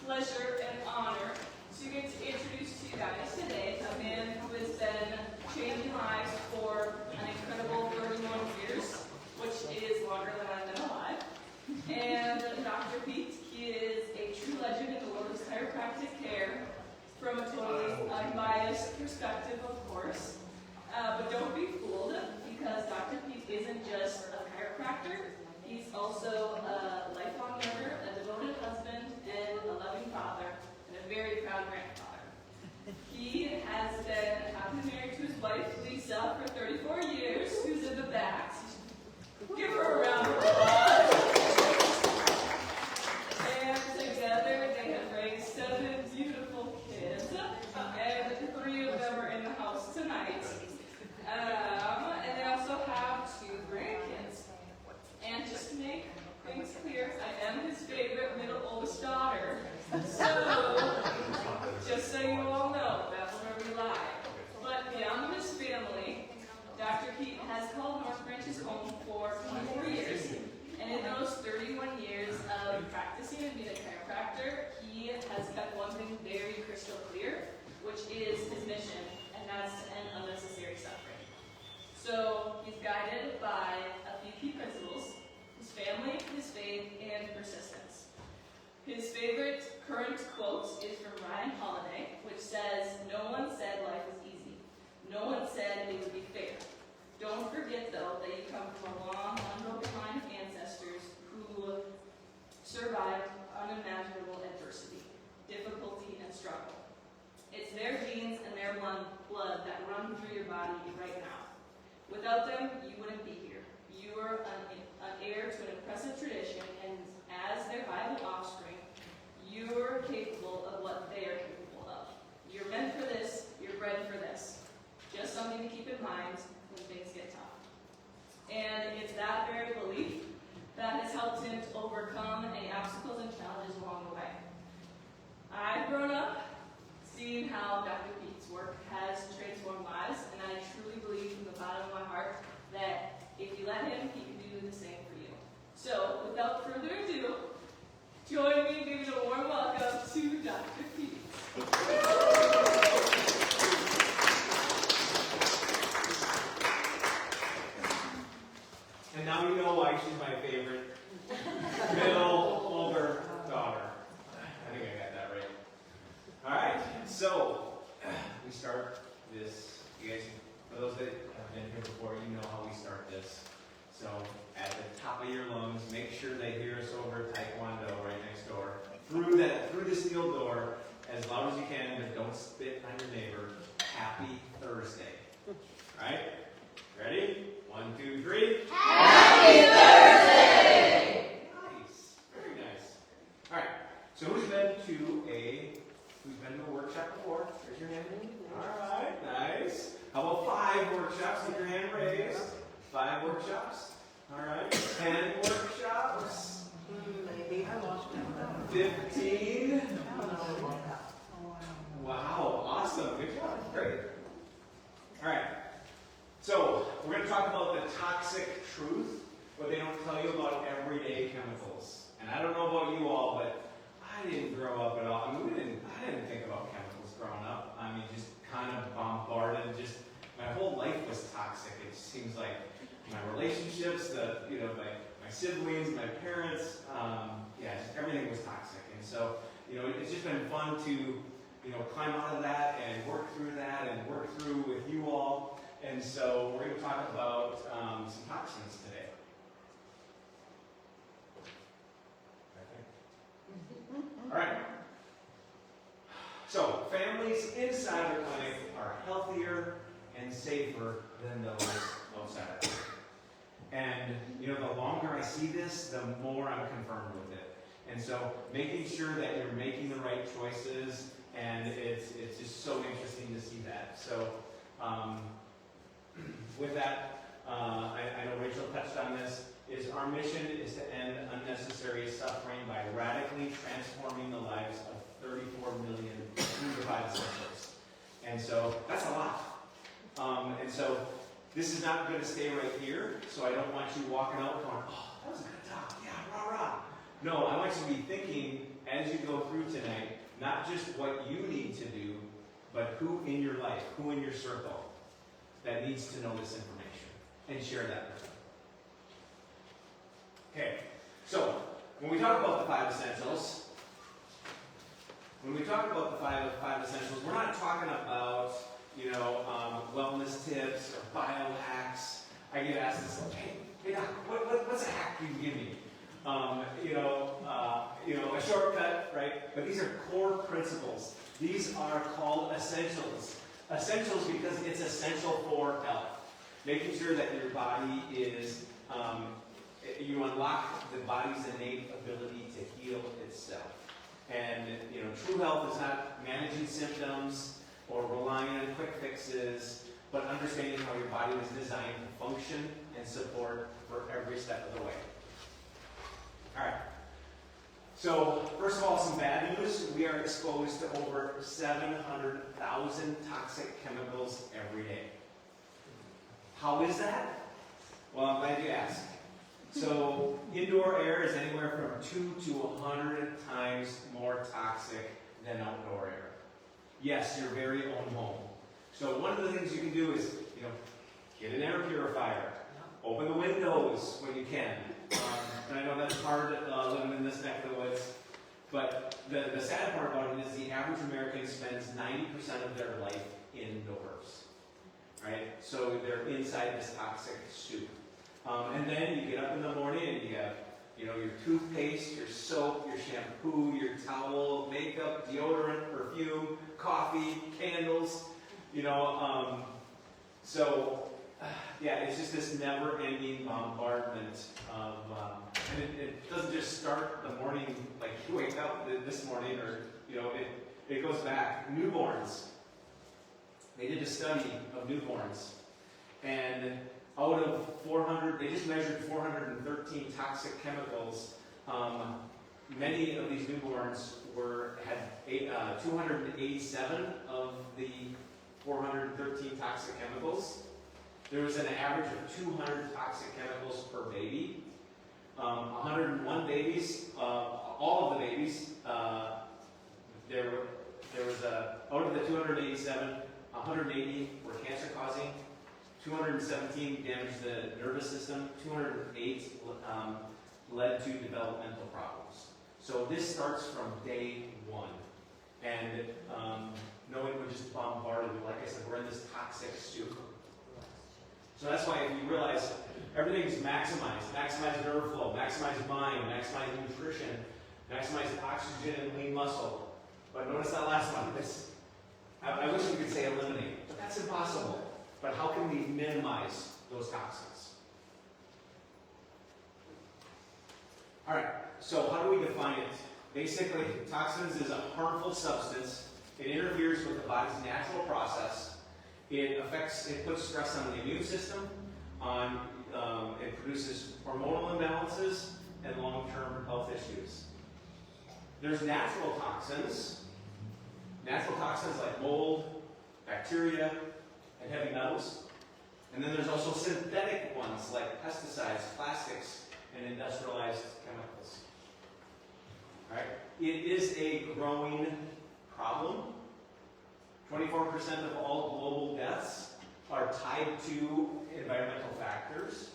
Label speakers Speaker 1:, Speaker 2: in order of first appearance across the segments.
Speaker 1: pleasure and honor to get to introduce to you guys today a man who has been changing lives for an incredible 31 years, which is longer than I've been alive. And Dr. Pete, he is a true legend in the world of chiropractic care from a totally unbiased perspective, of course. But don't be fooled, because Dr. Pete isn't just a chiropractor. He's also a lifelong learner, a devoted husband, and a loving father, and a very proud grandfather. He has been happily married to his wife, Lisa, for 34 years, who's in the back. Give her a round of applause. And together they have raised 7 beautiful kids, and 3 of them are in the house tonight. And they also have 2 grandkids. And just to make things clear, I am his favorite middle oldest daughter. So, just so you all know, that's where we lie. But beyond his family, Dr. Pete has called North Branch his home for 24 years. And in those 31 years of practicing and being a chiropractor, he has kept one thing very crystal clear, which is his mission, and that's to end unnecessary suffering. So he's guided by a few key principles: his family, his faith, and persistence. His favorite current quote is from Ryan Holiday, which says, "No one said life was easy. No one said it would be fair. Don't forget, though, that you come from a long, unbroken line of ancestors who survived unimaginable adversity, difficulty, and struggle. It's their genes and their blood that run through your body right now. Without them, you wouldn't be here. You are an heir to an impressive tradition, and as their viable offspring, you're capable of what they are capable of. You're meant for this, you're bred for this. Just something to keep in mind when things get tough." And it's that very belief that has helped him to overcome any obstacles and challenges along the way. I've grown up seeing how Dr. Pete's work has transformed lives, and I truly believe from the bottom of my heart that if you let him, he can do the same for you. So, without further ado, join me in giving a warm welcome to Dr. Pete.
Speaker 2: And now you know why she's my favorite middle older daughter. I think I got that right. All right, so we start this. You guys, for those that have been here before, you know how we start this. So at the top of your lungs, make sure they hear us over Taekwondo right next door. Through the steel door, as loud as you can, but don't spit on your neighbor. Happy Thursday. All right? Ready? 1, 2, 3.
Speaker 3: Happy Thursday!
Speaker 2: Nice. Very nice. All right. So who's been to a workshop before? Raise your hand. All right. Nice. How about 5 workshops? Keep your hand raised. 5 workshops. All right. 10 workshops.
Speaker 3: Maybe I lost count.
Speaker 2: 15. Wow. Awesome. Good job. Great. All right. So, we're going to talk about the toxic truth, what they don't tell you about everyday chemicals. And I don't know about you all, but I didn't grow up at all. I didn't think about chemicals growing up. I mean, just kind of bombarded. My whole life was toxic. It seems like my relationships, my siblings, my parents, just everything was toxic. And so, it's just been fun to, climb out of that and work through that and work through with you all. And so we're going to talk about some toxins today. All right. So families inside the clinic are healthier and safer than those outside of it. And the longer I see this, the more I'm confirmed with it. And so making sure that you're making the right choices, and it's just so interesting to see that. So. With that, I know Rachel touched on this, is our mission is to end unnecessary suffering by radically transforming the lives of 34 million unified centers. And so that's a lot. And so this is not going to stay right here, so I don't want you walking out going, "Oh, that was a good talk, yeah, rah, rah." No, I want you to be thinking as as you go through tonight, not just what you need to do, but who in your life, who in your circle that needs to know this information, and share that with them. Okay, so when we talk about the five essentials, we're not talking about, wellness tips or biohacks. I get asked this, hey Doc, what's a hack you can give me? A shortcut, right? But these are core principles. These are called essentials. Essentials because it's essential for health. Making sure that your body is, you unlock the body's innate ability to heal itself. And, true health is not managing symptoms or relying on quick fixes, but understanding how your body was designed to function and support for every step of the way. All right. So, first of all, some bad news. We are exposed to over 700,000 toxic chemicals every day. How is that? Well, I'm glad you asked. So, indoor air is anywhere from 2 to 100 times more toxic than outdoor air. Yes, your very own home. So, one of the things you can do is, get an air purifier. Open the windows when you can. And I know that's hard living in this neck of the woods. But the sad part about it is the average American spends 90% of their life indoors. Right? So they're inside this toxic soup. And then you get up in the morning and you have, your toothpaste, your soap, your shampoo, your towel, makeup, deodorant, perfume, coffee, candles. It's just this never-ending bombardment of, and it doesn't just start the morning like you wake up this morning, or it goes back. Newborns. They did a study of newborns, and out of 400, they just measured 413 toxic chemicals. Many of these newborns had 287 of the 413 toxic chemicals. There was an average of 200 toxic chemicals per baby. 101 babies, all of the babies, there was out of the 287, 180 were cancer causing, 217 damaged the nervous system, 208 led to developmental problems. So this starts from day one. And knowing we're just bombarded, like I said, we're in this toxic soup. So that's why if you realize everything's maximized, maximize nerve flow, maximize mind, maximize nutrition, maximize oxygen and lean muscle. But notice that last one. I wish we could say eliminate, but that's impossible. But how can we minimize those toxins? All right, so how do we define it? Basically, toxins is a harmful substance. It interferes with the body's natural process. It puts stress on the immune system. It produces hormonal imbalances and long-term health issues. There's natural toxins like mold, bacteria, and heavy metals. And then there's also synthetic ones like pesticides, plastics, and industrialized chemicals. All right? It is a growing problem. 24% of all global deaths are tied to environmental factors.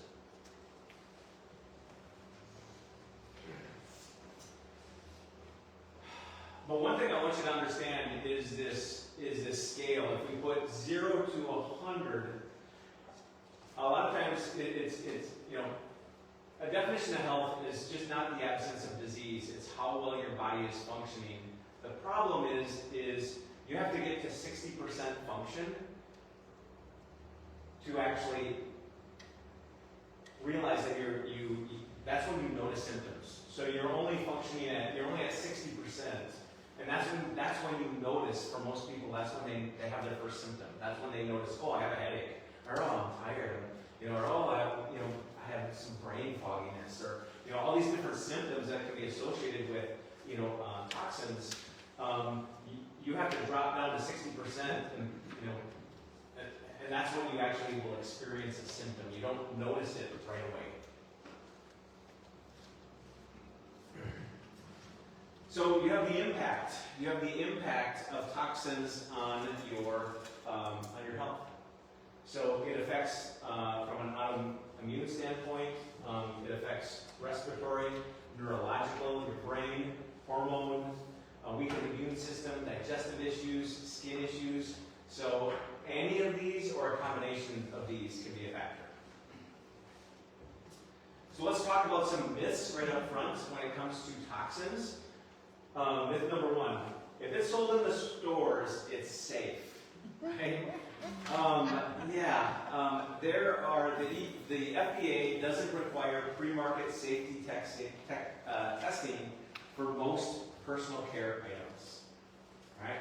Speaker 2: But one thing I want you to understand is this scale. If we put 0 to 100, a lot of times it's a definition of health is just not the absence of disease. It's how well your body is functioning. The problem is you have to get to 60% function to actually realize that that's when you notice symptoms. So you're only at 60%. And that's when you notice, for most people, that's when they have their first symptom. That's when they notice, oh, I have a headache, or oh, I'm tired, or oh, I have some brain fogginess, or all these different symptoms that can be associated with toxins. You have to drop down to 60%, and that's when you actually will experience a symptom. You don't notice it right away. So you have the impact. You have the impact of toxins on your health. So it affects from an autoimmune standpoint. It affects respiratory, neurological, your brain, hormone, weakened immune system, digestive issues, skin issues. So any of these or a combination of these can be a factor. So let's talk about some myths right up front when it comes to toxins. Myth number one, if it's sold in the stores, it's safe, right? There are, the FDA doesn't require pre-market safety testing for most personal care items, right?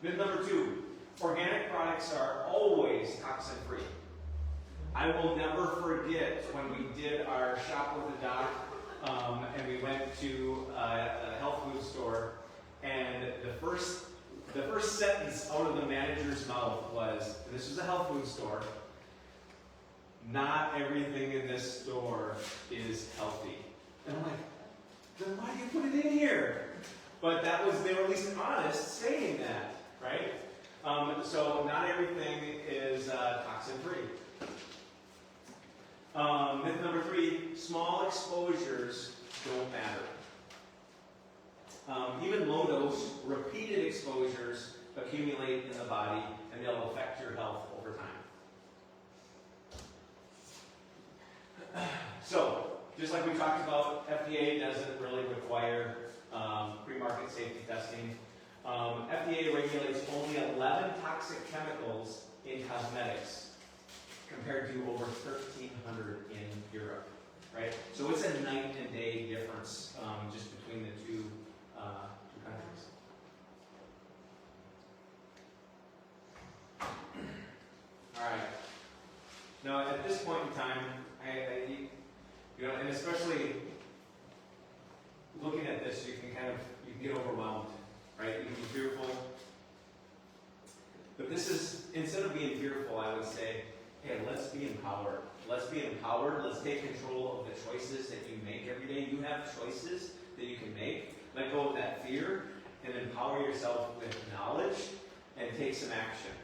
Speaker 2: Myth number two, organic products are always toxin-free. I will never forget when we did our shop with the doc, and we went to a health food store, and the first sentence out of the manager's mouth was, this was a health food store, not everything in this store is healthy. And I'm like, then why do you put it in here? But they were at least honest saying that, right? So not everything is toxin-free. Myth number three, small exposures don't matter. Even low dose, repeated exposures accumulate in the body and they'll affect your health over time. So, just like we talked about, FDA doesn't really require pre-market safety testing. FDA regulates only 11 toxic chemicals in cosmetics, compared to over 1,300 in Europe, right? So it's a night and day difference just between the two countries. All right. Now, at this point in time, and especially looking at this, you can get overwhelmed, right? You can be fearful. But this is, instead of being fearful, I would say, hey, let's be empowered. Let's be empowered. Let's take control of the choices that you make every day. You have choices that you can make. Let go of that fear and empower yourself with knowledge and take some action.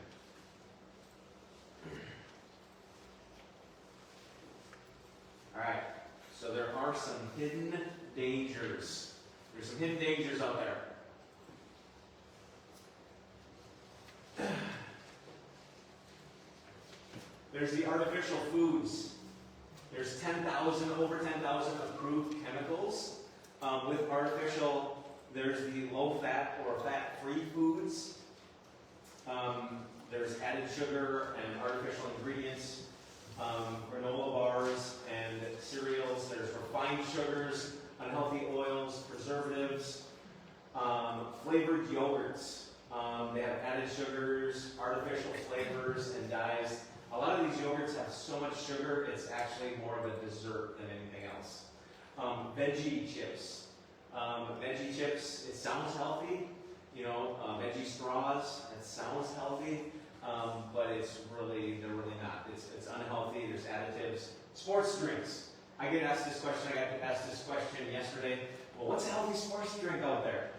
Speaker 2: All right. So there are some hidden dangers. There's some hidden dangers out there. There's the artificial foods. There's over 10,000 approved chemicals. With artificial, there's the low-fat or fat-free foods. There's added sugar and artificial ingredients, granola bars and cereals. There's refined sugars, unhealthy oils, preservatives, flavored yogurts. They have added sugars, artificial flavors, and dyes. A lot of these yogurts have so much sugar, it's actually more of a dessert than anything else. Veggie chips. Veggie chips, it sounds healthy. Veggie straws, it sounds healthy, but they're really not. It's unhealthy, there's additives. Sports drinks. I got asked this question yesterday. Well, what's a healthy sports drink out there?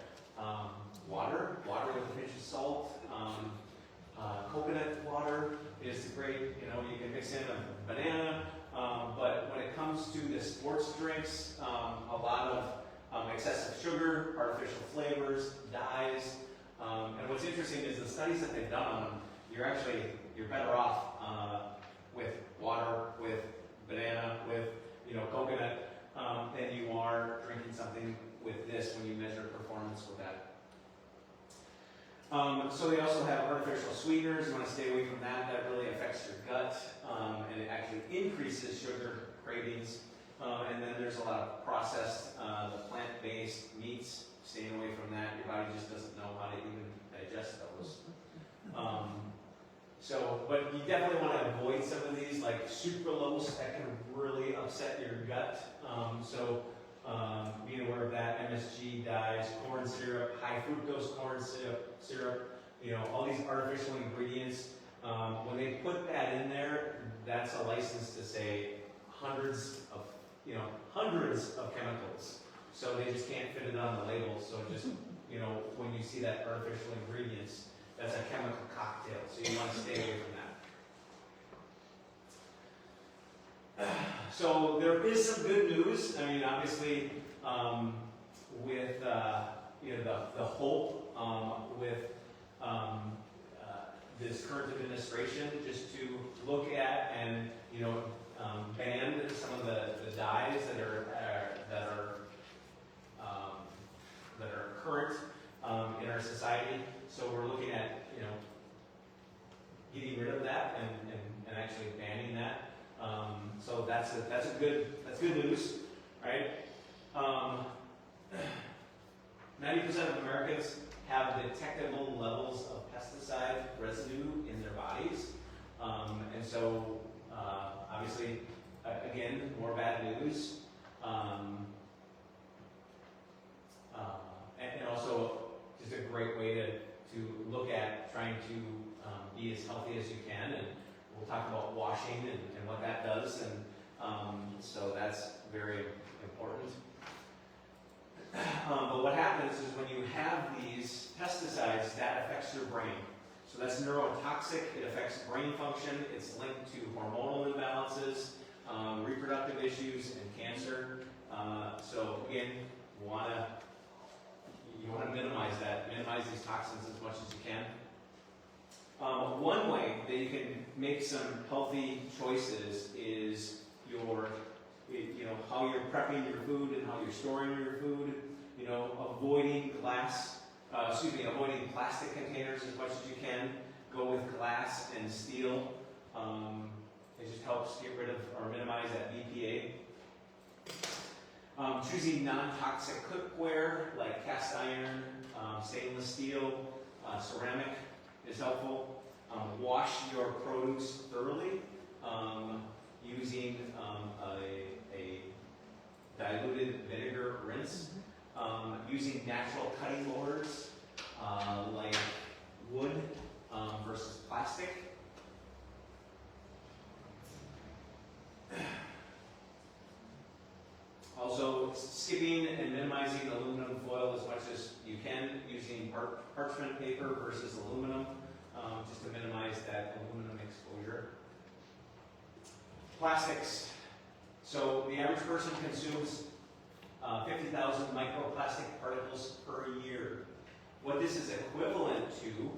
Speaker 2: Water with a pinch of salt. Coconut water is great, you can mix in a banana, but when it comes to the sports drinks, a lot of excessive sugar, artificial flavors, dyes, and what's interesting is the studies that they've done on them, you're better off with water, with banana, with coconut, than you are drinking something with this when you measure performance with that. So they also have artificial sweeteners. You want to stay away from that. That really affects your gut, and it actually increases sugar cravings. And then there's a lot of processed, plant-based meats. Staying away from that. Your body just doesn't know how to even digest those. But you definitely want to avoid some of these, like sucralose. That can really upset your gut. Being aware of that, MSG, dyes, corn syrup, high fructose corn syrup, all these artificial ingredients. When they put that in there, that's a license to say hundreds of chemicals. so they just can't fit it on the label. So just, when you see that artificial ingredients, that's a chemical cocktail, so you want to stay away from that. So there is some good news. I mean, obviously, with the hope with this current administration, just to look at and ban some of the dyes that are current in our society. So we're looking at getting rid of that and actually banning that. So that's good news, right? 90% of Americans have detectable levels of pesticide residue in their bodies, and so obviously, again, more bad news. And also just a great way to look at trying to be as healthy as you can, and we'll talk about washing and what that does, and so that's very important. But what happens is when you have these pesticides, that affects your brain. So that's neurotoxic, it affects brain function, it's linked to hormonal imbalances, reproductive issues, and cancer. So again, you want to minimize that, minimize these toxins as much as you can. One way that you can make some healthy choices is how you're prepping your food and how you're storing your food. Avoiding avoiding plastic containers as much as you can. Go with glass and steel. It just helps get rid of or minimize that BPA. Choosing non-toxic cookware like cast iron, stainless steel, ceramic is helpful. Wash your produce thoroughly using a diluted vinegar rinse. Using natural cutting boards like wood versus plastic. Also, skipping and minimizing aluminum foil as much as you can, using parchment paper versus aluminum, just to minimize that aluminum exposure. Plastics. So the average person consumes 50,000 microplastic particles per year. What this is equivalent to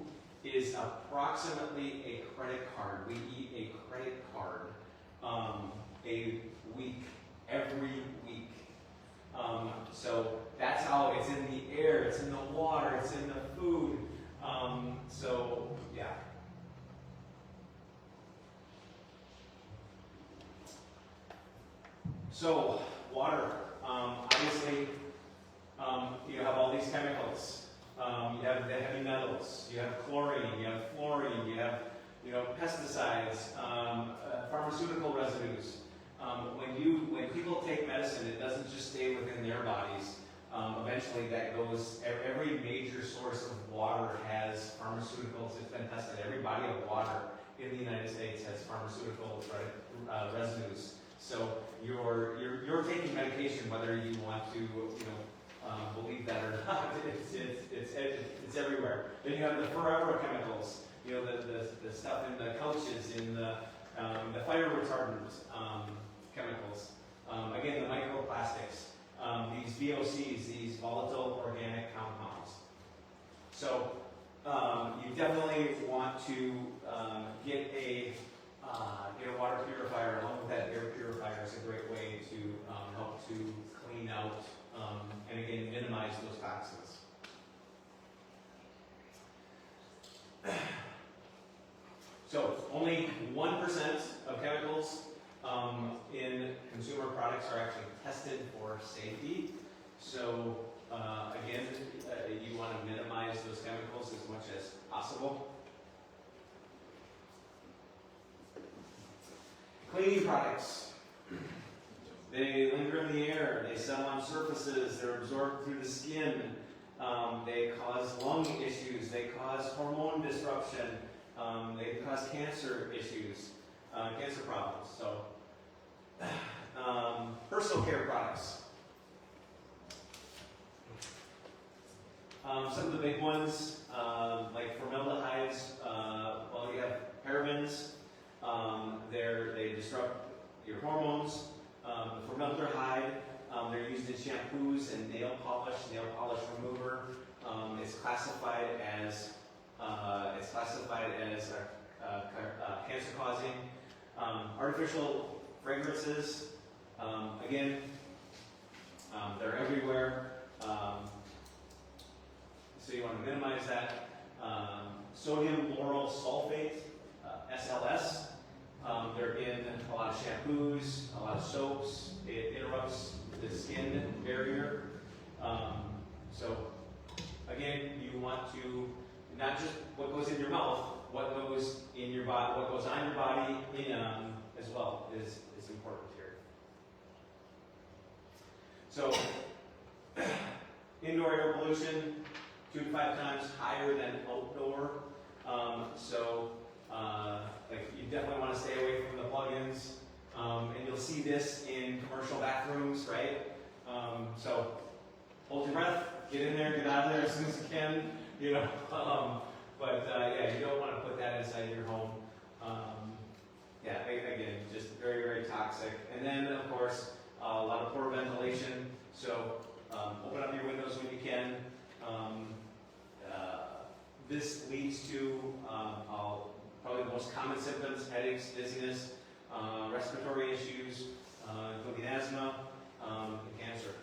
Speaker 2: is approximately a credit card. We eat a credit card a week, every week. So that's how it's in the air, it's in the water, it's in the food. So yeah. So water. Obviously, you have all these chemicals. You have the heavy metals. You have chlorine. You have fluorine. You have, pesticides, pharmaceutical residues. When people take medicine, it doesn't just stay within their bodies. Eventually, that goes. Every major source of water has pharmaceuticals. It's been tested. Every body of water in the United States has pharmaceutical residues. So you're taking medication, whether you want to believe that or not. It's everywhere. Then you have the forever chemicals. The stuff in the couches, in the fire retardant chemicals. Again, the microplastics. These VOCs, these volatile organic compounds. So you definitely want to get a water purifier. Along with that, air purifier is a great way to help to clean out and again minimize those toxins. So only 1% of chemicals in consumer products are actually tested for safety. So again, you want to minimize those chemicals as much as possible. Cleaning products. They linger in the air, they settle on surfaces, they're absorbed through the skin, they cause lung issues, they cause hormone disruption, they cause cancer issues, cancer problems. So, personal care products. Some of the big ones, like formaldehydes, well, you have parabens. They disrupt your hormones. The formaldehyde, they're used in shampoos and nail polish remover. It's classified as cancer-causing. Artificial fragrances, again, they're everywhere. So you want to minimize that. Sodium lauryl sulfate, SLS. They're in a lot of shampoos, a lot of soaps. It interrupts the skin barrier. So again, you want to not just what goes in your mouth, what goes in your body, what goes on your body as well is important here. So indoor air pollution, 2 to 5 times higher than outdoor. Like you definitely want to stay away from the plug-ins. And you'll see this in commercial bathrooms, right? So hold your breath, get in there, get out of there as soon as you can, you know. Yeah, you don't want to put that inside your home. Yeah, again, just very, very toxic. And then, of course, a lot of poor ventilation. So open up your windows when you can. This leads to probably the most common symptoms: headaches, dizziness, respiratory issues, including asthma, and cancer.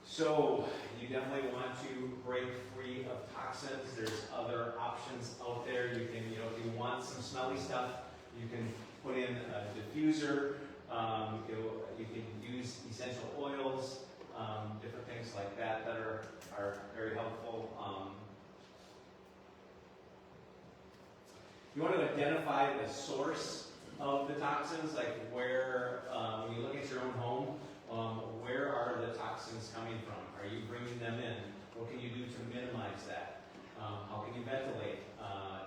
Speaker 2: So you definitely want to break free of toxins. There's other options out there. You can, if you want some smelly stuff, you can put in a diffuser. You can use essential oils, different things like that are very helpful. You want to identify the source of the toxins, like where, when you look at your own home, where are the toxins coming from? Are you bringing them in? What can you do to minimize that? How can you ventilate?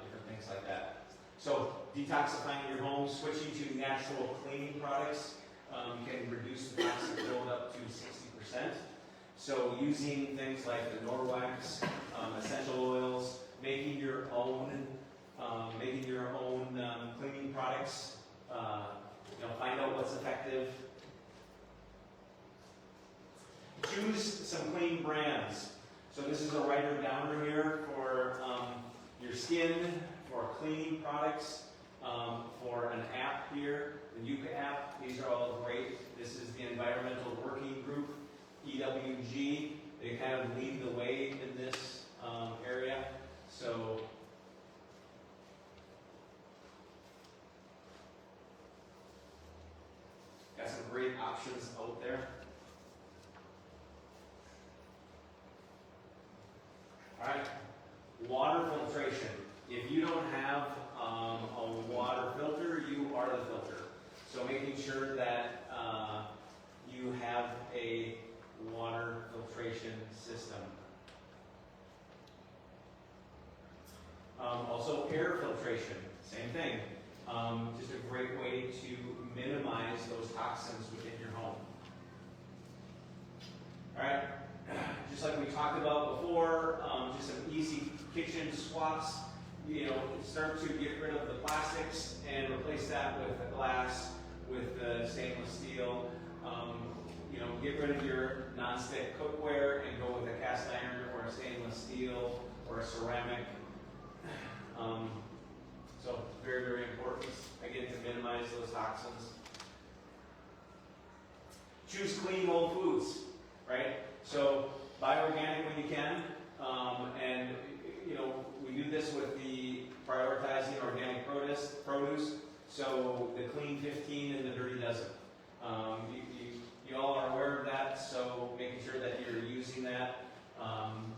Speaker 2: Different things like that. So detoxifying your home, switching to natural cleaning products can reduce the toxic load up to 60%. So using things like the Norwax, essential oils, making your own cleaning products. Find out what's effective. Choose some clean brands. So this is a writer downer here for your skin, for cleaning products, for an app here, the Yucca app. These are all great. This is the Environmental Working Group, EWG. They kind of lead the way in this area. So got some great options out there. All right, water filtration. If you don't have a water filter, you are the filter. So making sure that you have a water filtration system. Also air filtration, same thing. Just a great way to minimize those toxins within your home. All right. Just like we talked about before, just some easy kitchen swaps. Start to get rid of the plastics and replace that with the glass, with the stainless steel. Get rid of your non-stick cookware and go with a cast iron or a stainless steel or a ceramic. So very, very important, again, to minimize those toxins. Choose clean whole foods, right? So buy organic when you can, and we do this with the prioritizing organic produce. So the clean 15 and the dirty dozen. You all are aware of that, so making sure that you're using that.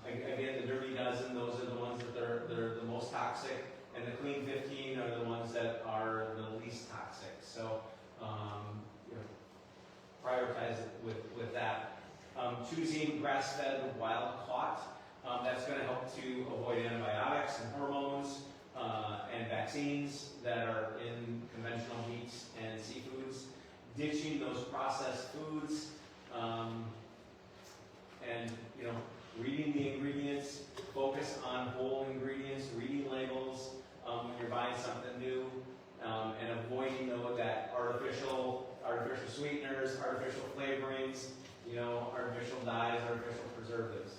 Speaker 2: Again, the dirty dozen, those are the ones that they're the most toxic, and the clean 15 are the ones that are the least toxic. So prioritize it with that. Choosing grass-fed, wild-caught, that's going to help to avoid antibiotics and hormones and vaccines that are in conventional meats and seafoods. Ditching those processed foods. artificial dyes, artificial preservatives.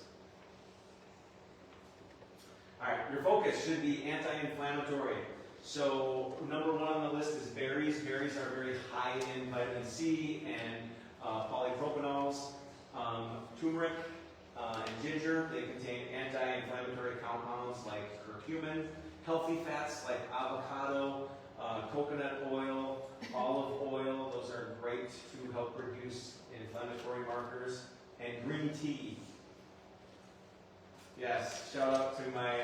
Speaker 2: All right, your focus should be anti-inflammatory. So number one on the list is berries. Berries are very high in vitamin C and polypropanols. Turmeric and ginger, they contain anti-inflammatory compounds like curcumin. Healthy fats like avocado, coconut oil, olive oil, those are great to help reduce inflammatory markers. And green tea. Yes, shout out to my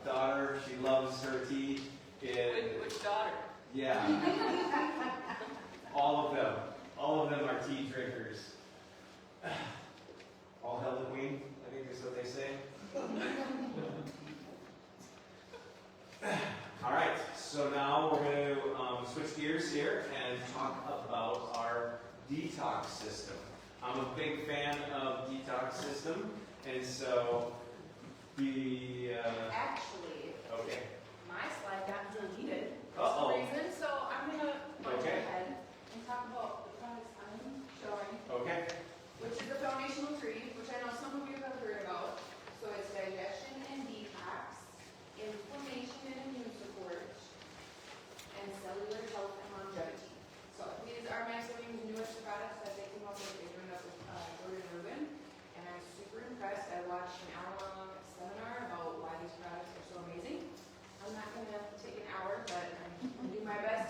Speaker 2: daughter. She loves her tea.
Speaker 1: Which daughter?
Speaker 2: Yeah. All of them. All of them are tea drinkers. All hail the queen, I think is what they say. All right, so now we're going to switch gears here and talk about our detox system. I'm a big fan of detox system, and so
Speaker 4: Actually,
Speaker 2: okay.
Speaker 4: my slide got deleted for
Speaker 2: Uh-oh.
Speaker 4: some reason, so I'm gonna go
Speaker 2: Okay.
Speaker 4: ahead and talk about the products I'm showing,
Speaker 2: Okay.
Speaker 4: which is the foundational tree, which I know some of you have heard about. So it's digestion and detox, inflammation and immune support, and cellular health and longevity. So these are my Maximum's newest products that they came up with. They joined up with Jordan Rubin, and I'm super impressed. I watched an hour-long seminar about why these products are so amazing. I'm not going to take an hour, but I'm going to do my best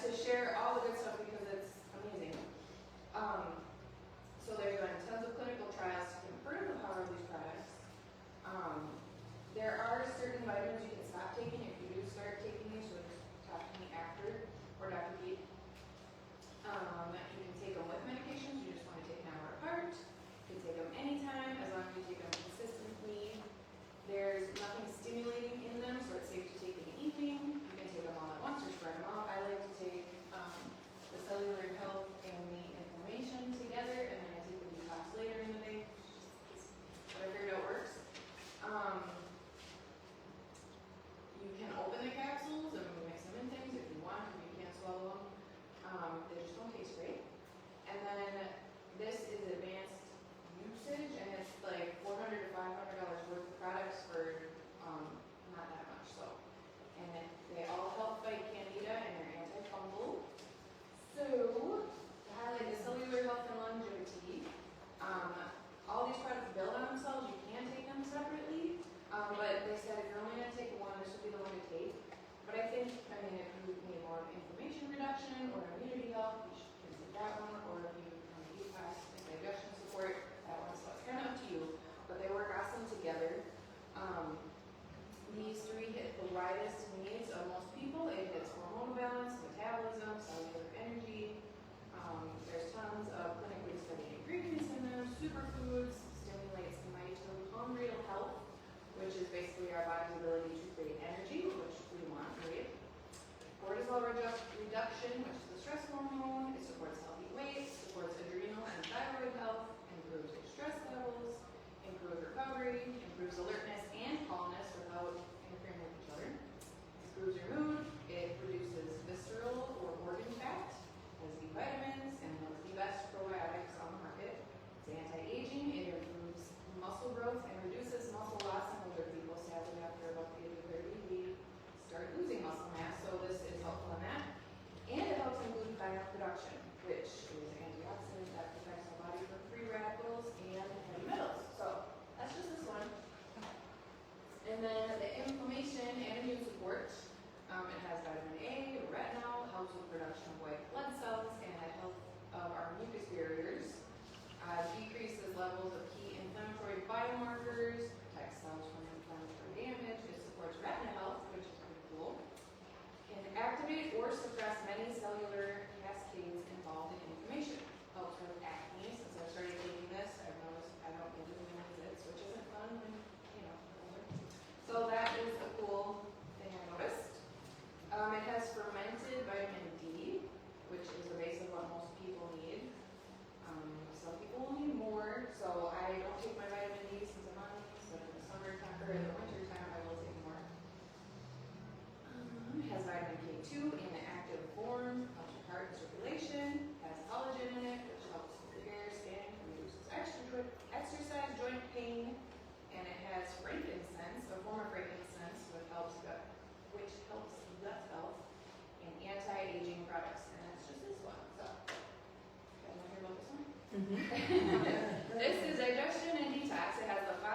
Speaker 4: This is digestion and detox. It has the 5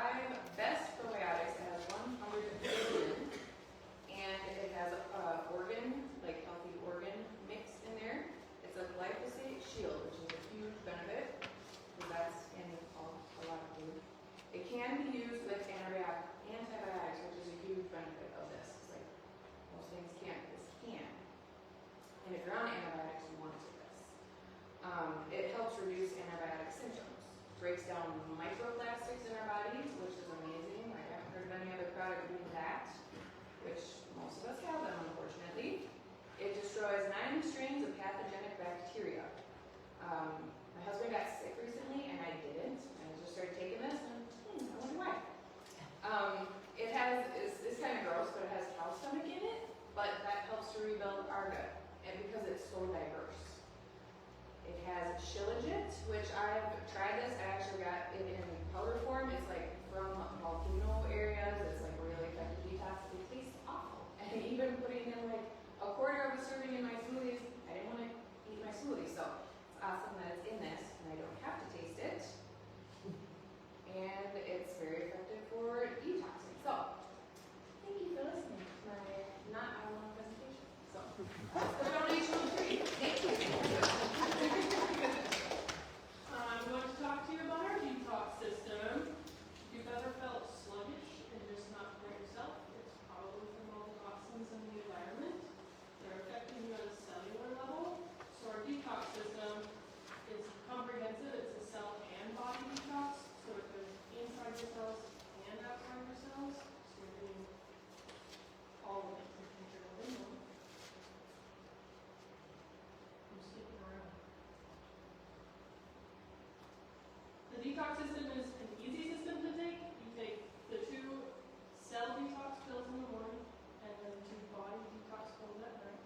Speaker 4: best probiotics. It has 100 billion. And it has a organ, like healthy organ mix in there. It's a glyphosate shield, which is a huge benefit, because that's in a lot of food. It can be used with antibiotics, which is a huge benefit of this. It's like most things can't, this can. And if you're on antibiotics, you want to take this. It helps reduce antibiotic symptoms. Breaks down microplastics in our bodies, which is amazing. Like, I haven't heard of any other product doing that, which most of us have them, unfortunately. It destroys 9 strains of pathogenic bacteria. My husband got sick recently, and I didn't. I just started taking this, and I wonder why. It has, it's kind of gross, but it has cow stomach in it, but that helps to rebuild our gut, and because it's so diverse. It has shilajit, which I've tried this. I actually got it in powder form. It's like from volcano areas. It's like really effective detox. It tastes awful. And even putting in like a quarter of a serving in my smoothies, I didn't want to eat my smoothie. So it's awesome that it's in this and I don't have to taste it. And it's very effective for detoxing. So thank you for listening to my not hour-long presentation. So that's the foundational tree. Thank you.
Speaker 1: I'm going to talk to you about our detox system. If you've ever felt sluggish and just not for yourself, it's probably from all the toxins in the environment. They're affecting you at a cellular level. So our detox system is comprehensive. It's a cell and body detox. So it goes inside your cells and outside your cells. So you're getting all of it to control them. I'm skipping around. The detox system is an easy system to take. You take the 2 cell detox pills in the morning and then the 2 body detox pills at night.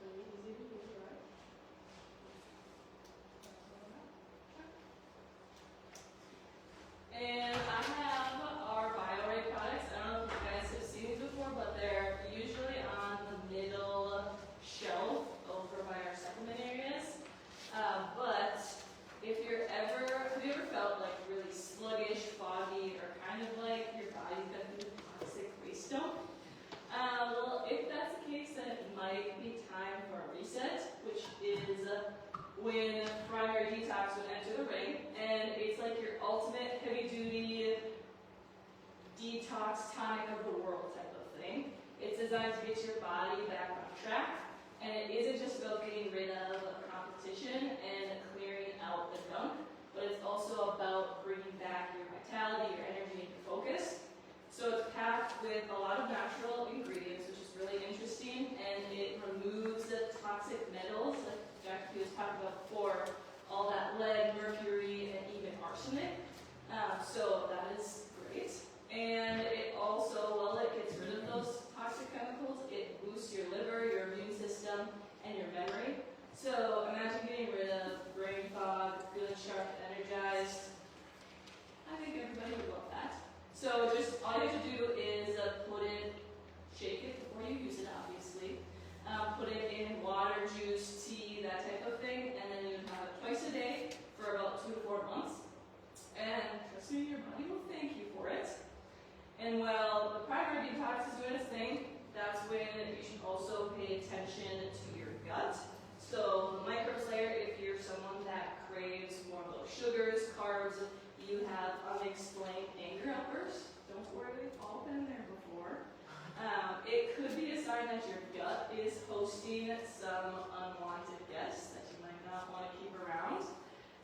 Speaker 1: Really easy to do, right? And I have our BioRay products. I don't know if you guys have seen these before, but they're usually on the middle shelf over by our supplement areas. But if you're ever, have you ever felt like really sluggish, foggy, or kind of like your body's got a toxic waste dump? Well, if that's the case, then it might be time for a reset, which is when primary detox would enter the ring, and it's like your ultimate heavy-duty detox tonic of the world type of thing. It's designed to get your body back on track, and it isn't just about getting rid of competition and clearing out the gunk, but it's also about bringing back your vitality, your energy, and your focus. So it's packed with a lot of natural ingredients, which is really interesting, and it removes the toxic metals, like Jackie was talking about before, all that lead, mercury, and even arsenic. So that is great. And it also, while it gets rid of those toxic chemicals, it boosts your liver, your immune system, and your memory. So imagine getting rid of brain fog, feeling sharp, energized. I think everybody would love that. So just all you have to do is put it, shake it before you use it, obviously. Put it in water, juice, tea, that type of thing, and then you have it twice a day for about 2 to 4 months. And trust me, your body will thank you for it. And while the primary detox is doing its thing, that's when you should also pay attention to your gut. So the microbes layer, if you're someone that craves more of those sugars, carbs, you have unexplained anger outbursts. Don't worry, we've all been there before. It could be a sign that your gut is hosting some unwanted guests that you might not want to keep around.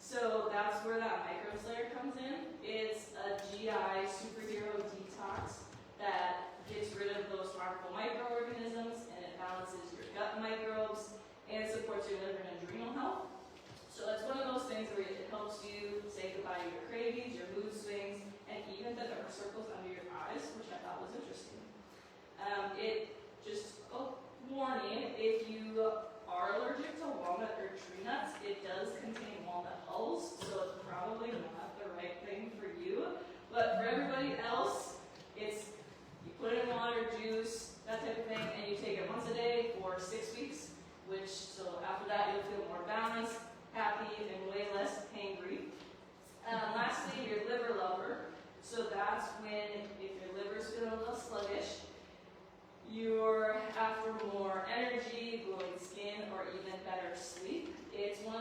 Speaker 1: So that's where that microbes layer comes in. It's a GI superhero detox that gets rid of those harmful microorganisms, and it balances your gut microbes and supports your liver and adrenal health. So that's one of those things where it helps you say goodbye to your cravings, your mood swings, and even the dark circles under your eyes, which I thought was interesting. Warning, if you are allergic to walnut or tree nuts, it does contain walnut hulls, so it's probably not the right thing for you. But for everybody else, it's, you put it in water, juice, that type of thing, and you take it once a day for 6 weeks, so after that you'll feel more balanced, happy, and way less pain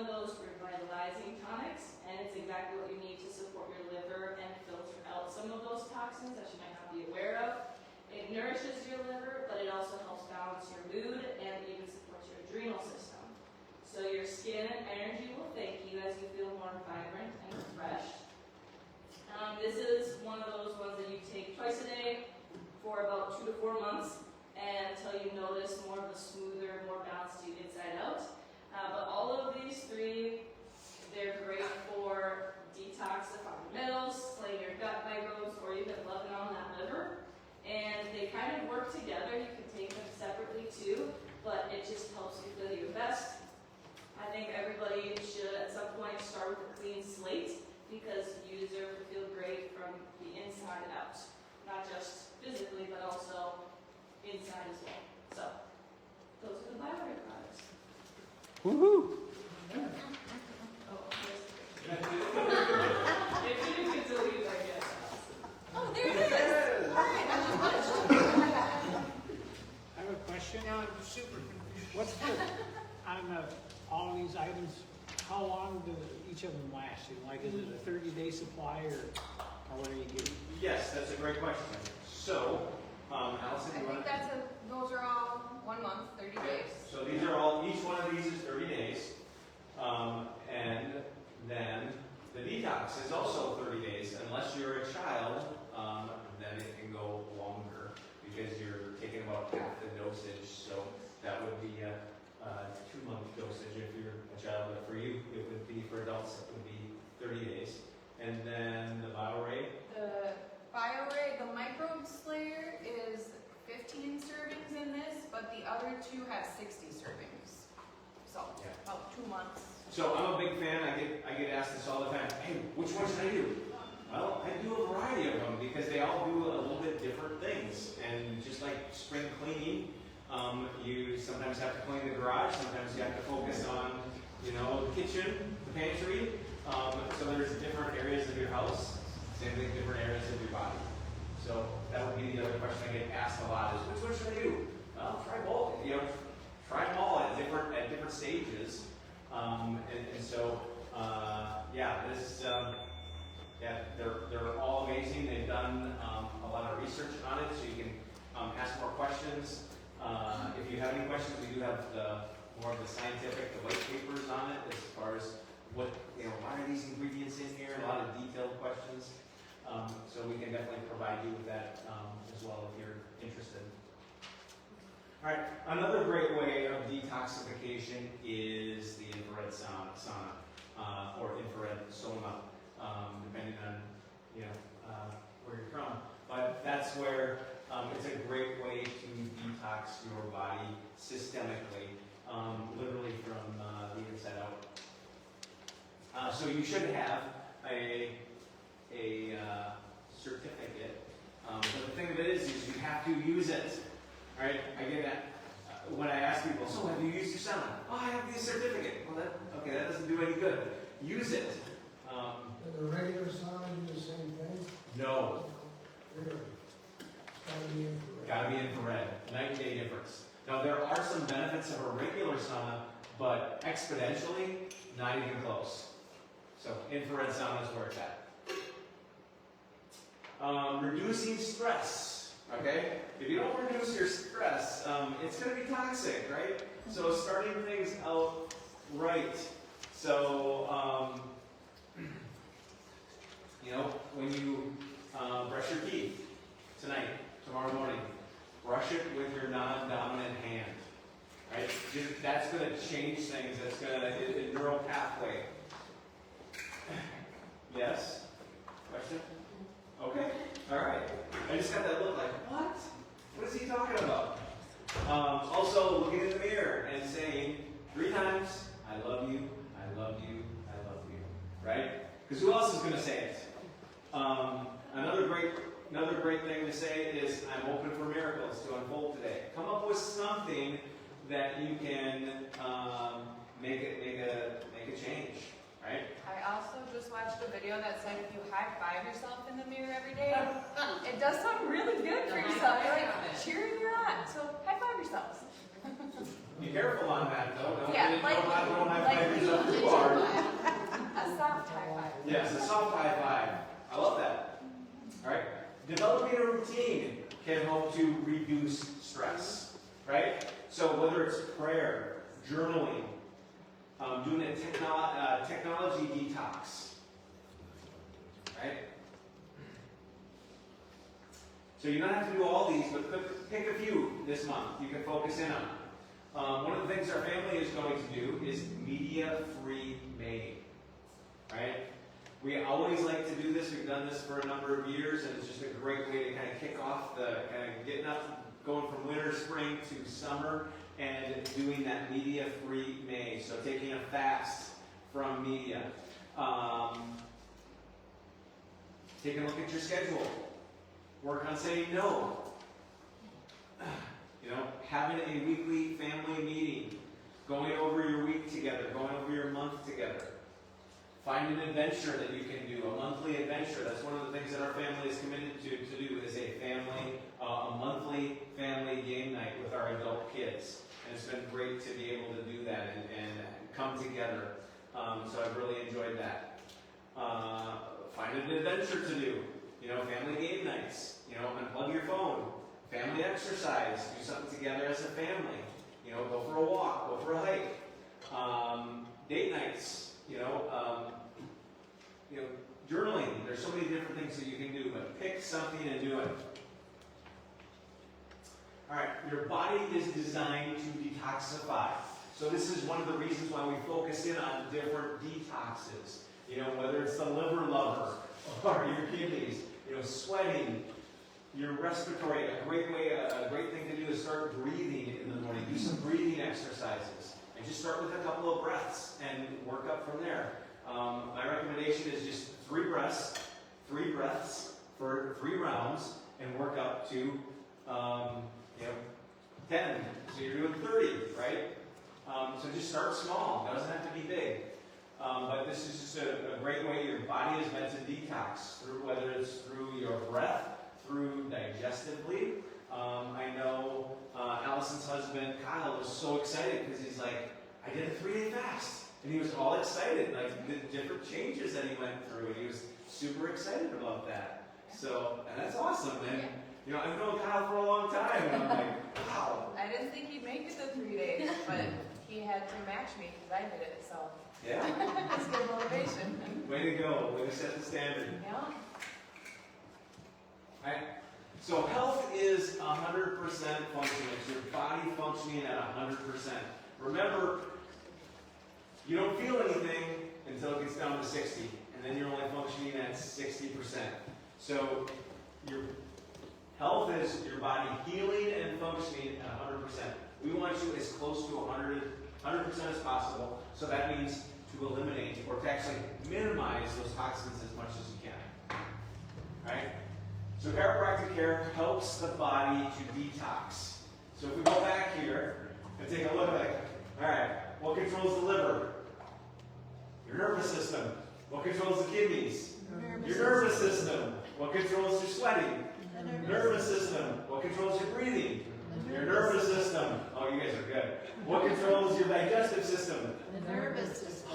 Speaker 1: those revitalizing tonics, and it's exactly what you need to support your liver and filter out some of those toxins that you might not be aware of. It nourishes your liver, but it also helps balance your mood and even supports your adrenal system. So your skin and energy will thank you as you feel more vibrant and refreshed. This is one of those ones that you take twice a day for about 2 to 4 months, and until you notice more of a smoother, more balanced you inside out. But all of these three, they're great for detoxifying metals, slaying your gut microbes, or even loving on that liver. And they kind of work together. You can take them separately too, but it just helps you feel your best. I think everybody should at some point start with a clean slate, because you deserve to feel great from the inside out. Not just physically, but also inside as well. So, those are the BioRate products.
Speaker 5: Woohoo!
Speaker 1: Oh, if you didn't get to leave, I guess.
Speaker 4: Oh, there it is. All right, I just watched.
Speaker 5: I have a question.
Speaker 3: Now I'm super confused.
Speaker 5: What's the, on all these items, how long do each of them last? You know, like, is it a 30-day supply or what are you getting?
Speaker 2: Yes, that's a great question. So, Allison,
Speaker 4: I
Speaker 2: you want
Speaker 4: think those are all 1 month, 30 days.
Speaker 2: So these are all, each one of these is 30 days. And then the detox is also 30 days. Unless you're a child, then it can go longer because you're taking about half the dosage. So that would be a 2-month dosage if you're a child. But for you, it would be, for adults, it would be 30 days. And then the BioRate.
Speaker 4: The BioRate, the microbe slayer is 15 servings in this, but the other two have 60 servings. So,
Speaker 2: Yeah.
Speaker 4: about 2 months.
Speaker 2: So I'm a big fan. I get asked this all the time. Hey, which one should I do? Well, I do a variety of them because they all do a little bit different things. And just like spring cleaning, you sometimes have to clean the garage. Sometimes you have to focus on, you know, the kitchen, the pantry. So there's different areas of your house. Same thing, different areas of your body. So that would be the other question I get asked a lot is, which one should I do? Well, try both. You know, try them all at different stages. And so, yeah, this, yeah, they're all amazing. They've done a lot of research on it, so you can ask more questions. If you have any questions, we do have more of the scientific, the white papers on it, as far as what, you know, why are these ingredients in here, and a lot of detailed questions. So we can definitely provide you with that as well if you're interested. All right, another great way of detoxification is the infrared sauna or infrared sauna, depending on, you know, where you're from. But that's where it's a great way to detox your body systemically, literally from the inside out. So you should have a certificate. But the thing of it is you have to use it. All right, I get that. When I ask people, so have you used your sauna? Oh, I have the certificate. Well, that doesn't do any good. Use it.
Speaker 6: Did the regular sauna do the same thing?
Speaker 2: No,
Speaker 6: Really? It's gotta be infrared.
Speaker 2: gotta be infrared. Night and day difference. Now there are some benefits of a regular sauna, but exponentially, not even close. So infrared sauna is where it's at. Reducing stress. Okay? If you don't reduce your stress, it's going to be toxic, right? So starting things out right. So, you know, when you brush your teeth tonight, tomorrow morning, brush it with your non-dominant hand. Right? That's going to change things. That's going to, a neural pathway. Yes? Question? Okay. All right. I just got that look like, what? What is he talking about? Also, looking in the mirror and saying 3 times, I love you, I love you, I love you. Right? Because who else is going to say it? Another great thing to say is, I'm open for miracles to unfold today. Come up with something that you can make a change. Right?
Speaker 4: I also just watched a video that said if you high-five yourself in the mirror every day, it does something really good for yourself. You're like cheering you on. So high-five yourselves.
Speaker 2: Be careful on that, though. Don't
Speaker 4: Yeah,
Speaker 2: don't
Speaker 4: like
Speaker 2: high five
Speaker 4: you
Speaker 2: yourself
Speaker 4: did
Speaker 2: too hard.
Speaker 4: a soft high five.
Speaker 2: Yes, a soft high five. I love that. All right. Developing a routine can help to reduce stress, right? So whether it's prayer, journaling, doing a technology detox, right? So you don't have to do all these, but pick a few this month you can focus in on. One of the things our family is going to do is media-free May, right? We always like to do this. We've done this for a number of years, and it's just a great way to kind of kick off the kind of getting up, going from winter, spring to summer, and doing that media-free May. So taking a fast from media. Take a look at your schedule. Work on saying no. You know, having a weekly family meeting, going over your week together, going over your month together. Find an adventure that you can do, a monthly adventure. That's one of the things that our family is committed to do is a monthly family game night with our adult kids. And it's been great to be able to do that and come together. So I've really enjoyed that. Find an adventure to do. You know, family game nights. You know, unplug your phone. Family exercise. Do something together as a family. You know, go for a walk. Go for a hike. Date nights. You know, journaling. There's so many different things that you can do, but pick something and do it. All right, your body is designed to detoxify. So this is one of the reasons why we focus in on different detoxes. You know, whether it's the liver lover or your kidneys. You know, sweating, your respiratory. A great thing to do is start breathing in the morning. Do some breathing exercises. And just start with a couple of breaths and work up from there. My recommendation is just 3 breaths for 3 rounds, and work up to 10. So you're doing 30, right? So just start small. It doesn't have to be big. But this is just a great way your body is meant to detox, through, whether it's through your breath, through digestively. I know Allison's husband, Kyle, was so excited because he's like, I did a 3-day fast. And he was all excited, like the different changes that he went through. And he was super excited about that. So, and that's awesome. And, you know, I've known Kyle for a long time. And I'm like, wow.
Speaker 4: I didn't think he'd make it the 3 days, but he had to match me because I did it, so.
Speaker 2: Yeah.
Speaker 4: That's good motivation.
Speaker 2: Way to go. Way to set the standard.
Speaker 4: Yeah.
Speaker 2: All right. So health is 100% functioning. It's your body functioning at 100%. Remember, you don't feel anything until it gets down to 60, and then you're only functioning at 60%. So your health is your body healing and functioning at 100%. We want you as close to 100% as possible. So that means to eliminate or to actually minimize those toxins as much as you can. All right? So chiropractic care helps the body to detox. So if we go back here and take a look at it, all right, what controls the liver? Your nervous system. What controls the kidneys? Your nervous system. What controls your sweating? Nervous system. What controls your breathing? Your nervous system. Oh, you guys are good. What controls your digestive system?
Speaker 3: The nervous system.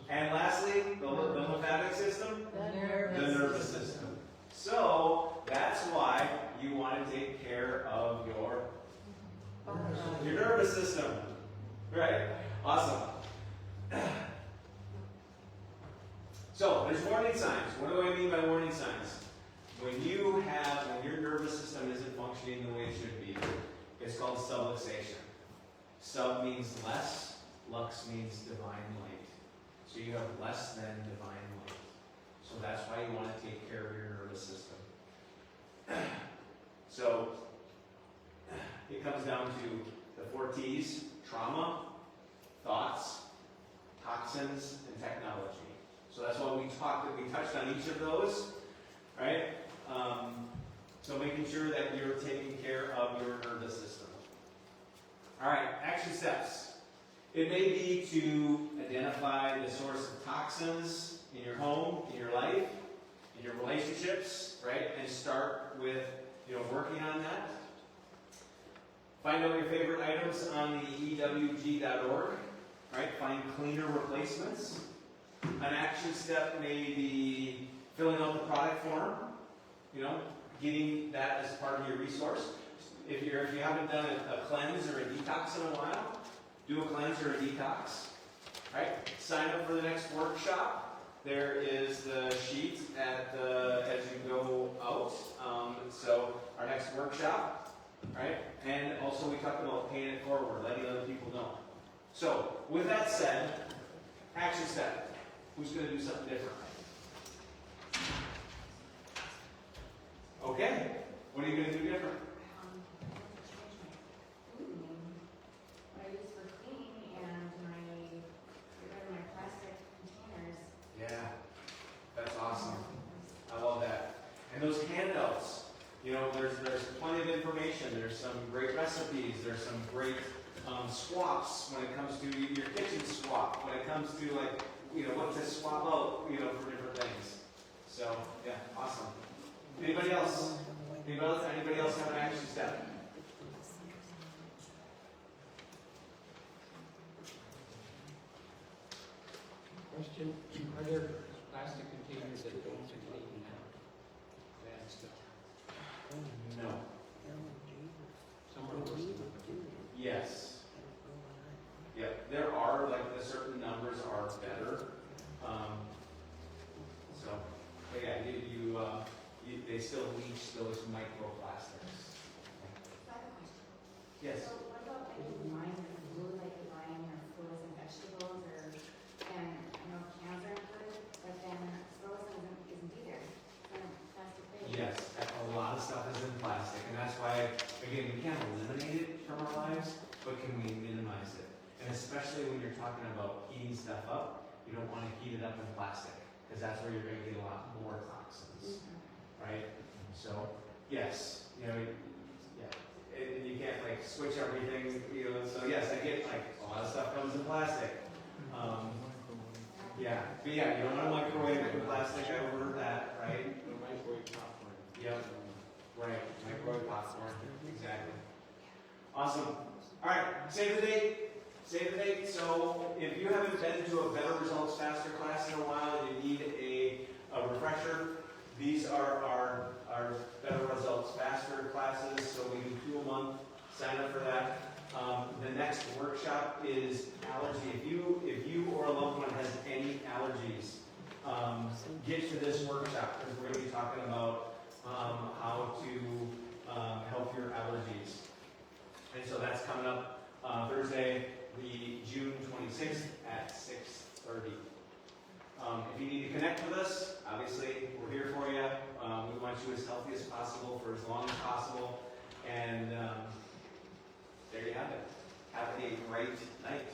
Speaker 2: And lastly, the lymphatic system?
Speaker 3: The
Speaker 2: The nervous system. So, that's why you want to take care of your nervous system. Right? Awesome. So, there's warning signs. What do I mean by warning signs? When your nervous system isn't functioning the way it should be, it's called subluxation. Sub means less, lux means divine light. So you have less than divine light. So that's why you want to take care of your nervous system. So it comes down to the 4 T's: trauma, thoughts, toxins, and technology. So that's why we touched on each of those, right? So making sure that you're taking care of your nervous system. All right, action steps. It may be to identify the source of toxins in your home, in your life, in your relationships, right? And start with, working on that. Find out your favorite items on the ewg.org. Right? Find cleaner replacements. An action step may be filling out the product form. You know, getting that as part of your resource. If you haven't done a cleanse or a detox in a while, do a cleanse or a detox. Right? Sign up for the next workshop. There is the sheet at as you go out. So our next workshop, right? And also we talked about paying it forward, letting other people know. So with that said, action step. Who's going to do something different? Okay. What are you going to do different?
Speaker 4: What I use for cleaning and get rid of my plastic containers.
Speaker 2: Yeah, that's awesome. I love that. And those handouts, you know, there's plenty of information. There's some great recipes. There's some great swaps when it comes to your kitchen swap. When it comes to like, you know, what to swap out, you know, for different things. So yeah, awesome. Anybody else? Anybody else have an action step?
Speaker 7: Question, are there plastic containers that don't contain bad stuff?
Speaker 2: No.
Speaker 7: Some are worse than others.
Speaker 2: Yes. Yep. There are like the certain numbers are better. So, but yeah, they still leach those microplastics.
Speaker 4: So I have a question.
Speaker 2: Yes.
Speaker 4: So what about like buying your food, like you're buying your frozen vegetables and I know cans are included, but then frozen isn't either. It's in a plastic bag.
Speaker 2: Yes, a lot of stuff is in plastic, and that's why, again, we can't eliminate it from our lives, but can we minimize it? And especially when you're talking about heating stuff up, you don't want to heat it up in plastic, because that's where you're going to get a lot more toxins, right? So, yes, you know, yeah, and you can't like switch everything, you know. So yes, I get like a lot of stuff comes in plastic. Yeah, but yeah, you don't want to microwave it in plastic. I ordered that, right?
Speaker 7: No microwave popcorn.
Speaker 2: Yep. Right. Microwave popcorn. Exactly. Awesome. All right. Save the date. Save the date. So if you haven't been to a Better Results Faster class in a while, and you need a refresher, these are our Better Results Faster classes. So we do 2 a month. Sign up for that. The next workshop is allergy. If you or a loved one has any allergies, get to this workshop because we're going to be talking about how to help your allergies. And so that's coming up Thursday, the June 26th at 6:30. If you need to connect with us, obviously we're here for you. We want you as healthy as possible for as long as possible. And there you have it. Have a great night.